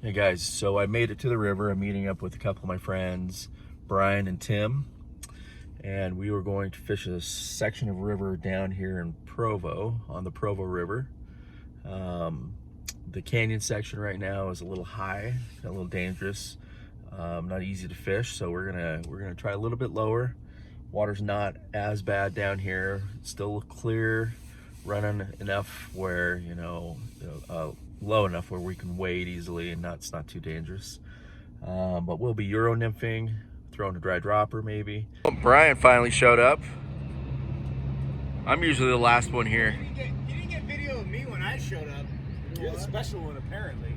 Hey guys, so I made it to the river. I'm meeting up with a couple of my friends, Bryan and Tim, and we were going to fish a section of river down here in Provo, on the Provo River. The canyon section right now is a little high, a little dangerous, not easy to fish, so we're gonna try a little bit lower. Water's not as bad down here, it's still clear, running enough where low enough where we can wade easily and it's not too dangerous. But we'll be Euro nymphing, throwing a dry dropper maybe. Bryan finally showed up. I'm usually the last one here. You didn't get video of me when I showed up. You're the special one, apparently.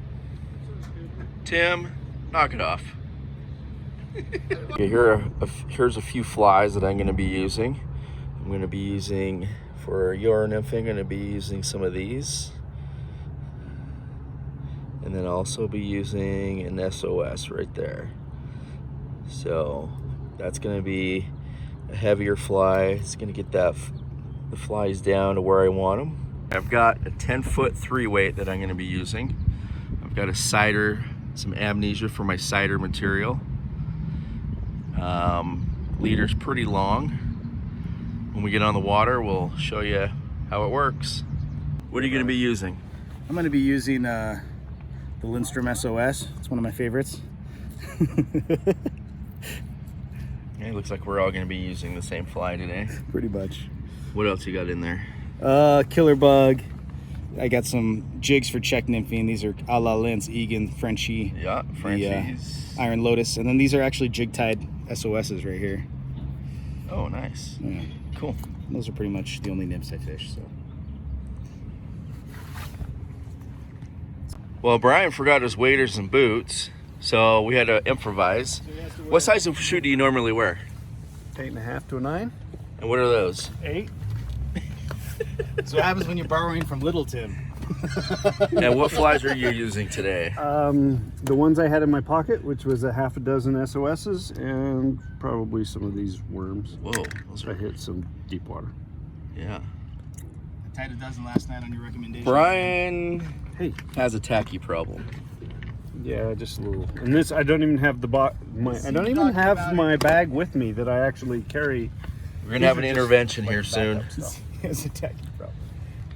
Tim, knock it off. Okay, here's a few flies that I'm going to be using. I'm going to be using, for Euro nymphing, I'm going to be using some of these. And then also be using an SOS right there. So that's going to be a heavier fly. It's going to get the flies down to where I want them. I've got a 10-foot 3-weight that I'm going to be using. I've got a cider, some amnesia for my cider material. Leader's pretty long. When we get on the water, we'll show you how it works. What are you going to be using? I'm going to be using the Lindstrom SOS. It's one of my favorites. Yeah, it looks like we're all going to be using the same fly today. Pretty much. What else you got in there? Killer bug. I got some jigs for check nymphing. These are a la Linz, Egan, Frenchie. Yeah, Frenchie's. Iron Lotus. And then these are actually jig tied SOSs right here. Oh, nice. Yeah. Cool. Those are pretty much the only nymphs I fish. So. Well, Bryan forgot his waders and boots, so we had to improvise. What size of shoe do you normally wear? 8.5 to a 9. And what are those? 8. That's what happens when you're borrowing from Little Tim. And what flies are you using today? The ones I had in my pocket, which was a half a dozen SOSs and probably some of these worms. Whoa, those I are, hit some deep water. yeah. I tied a dozen last night on your recommendation. Bryan Hey, has a tacky problem. yeah, just a little. And this, I don't even have I don't even have my bag with me that I actually carry. We're gonna have an intervention here soon. It's a tacky problem.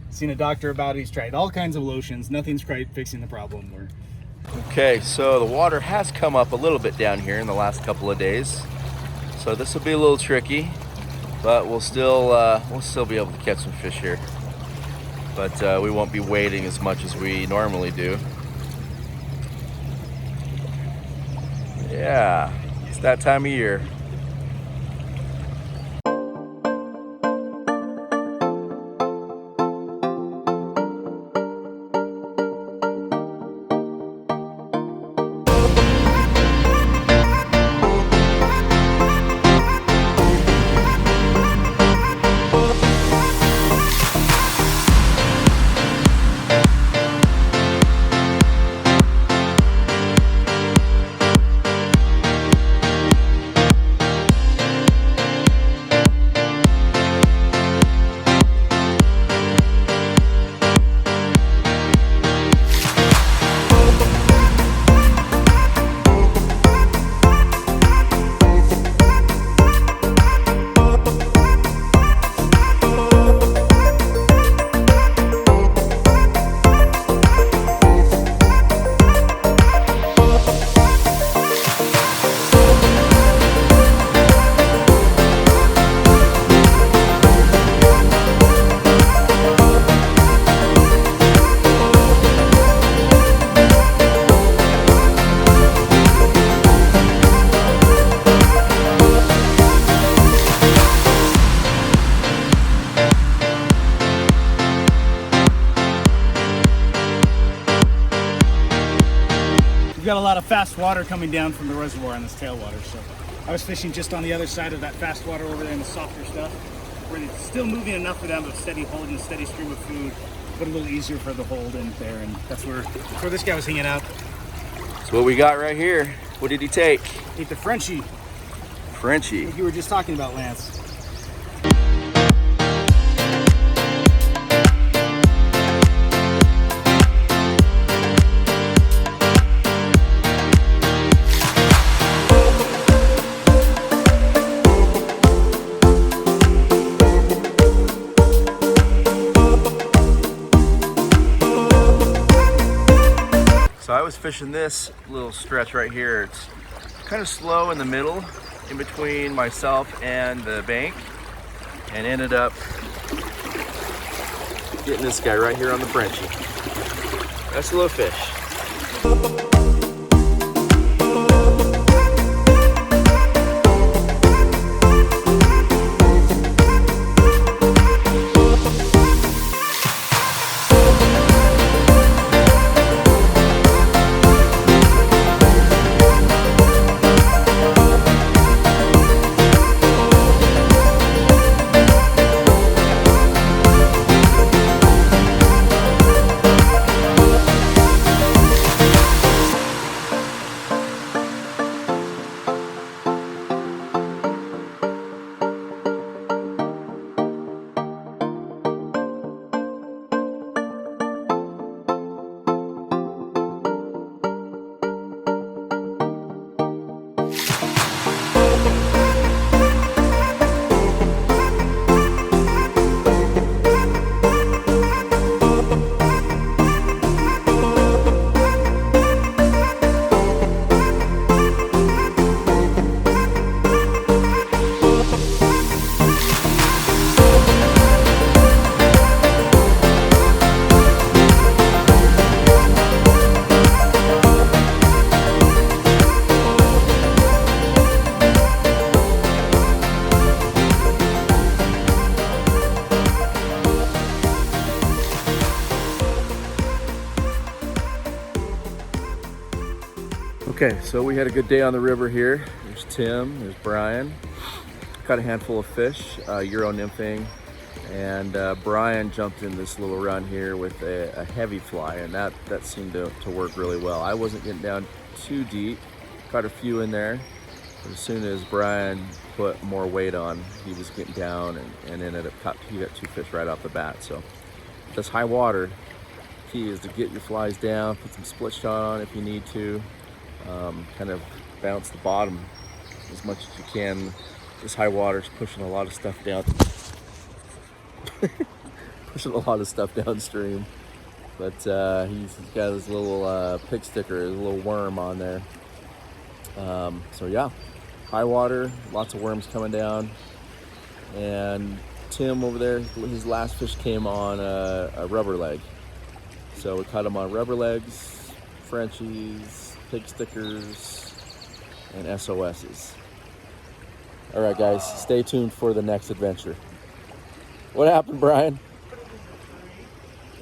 Seen a doctor about it. He's tried all kinds of lotions. Nothing's quite fixing the problem. Okay, so the water has come up a little bit down here in the last couple of days. So this will be a little tricky, but we'll still be able to catch some fish here. But we won't be wading as much as we normally do. Yeah, it's that time of year. We've got a lot of fast water coming down from the reservoir on this tailwater, so I was fishing just on the other side of that fast water over there in the softer stuff, where it's still moving enough for them, but steady hold and a steady stream of food, but a little easier for the hold in there, and that's where this guy was hanging out. That's what we got right here. What did he take? Ate the Frenchie. Frenchie. You were just talking about, Lance. So I was fishing this little stretch right here. It's kind of slow in the middle, in between myself and the bank, and ended up getting this guy right here on the Frenchie. Nice little fish. Okay, so we had a good day on the river here. There's Tim, there's Bryan. Caught a handful of fish, Euro nymphing, and Bryan jumped in this little run here with a heavy fly, and that seemed to work really well. I wasn't getting down too deep, caught a few in there, but as soon as Bryan put more weight on, he was getting down and ended up, he got 2 fish right off the bat. So this high water, key is to get your flies down, put some split shot on if you need to. Kind of bounce the bottom as much as you can. This high water is pushing a lot of stuff down. Pushing a lot of stuff downstream. But he's got his little pig sticker, his little worm on there. So yeah, high water, lots of worms coming down. And Tim over there, his last fish came on a rubber leg. So we caught him on rubber legs, Frenchies, pig stickers, and SOS's. All right, guys, stay tuned for the next adventure. What happened, Bryan?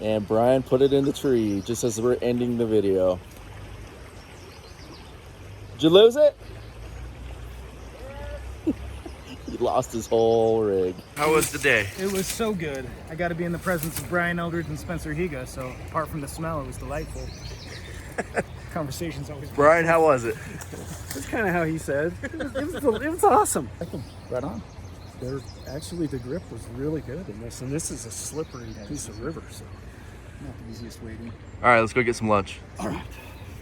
And Bryan put it in the tree just as we're ending the video. Did you lose it? He lost his whole rig. How was the day? It was so good. I got to be in the presence of Bryan, Eldredge, and Spencer Higa, so apart from the smell, it was delightful. Conversation's always good. Bryan, how was it? That's kind of how he said. It was awesome. Right on. Actually, the grip was really good in this, and this is a slippery piece of river, so Not the easiest waiting. All right, let's go get some lunch. all right.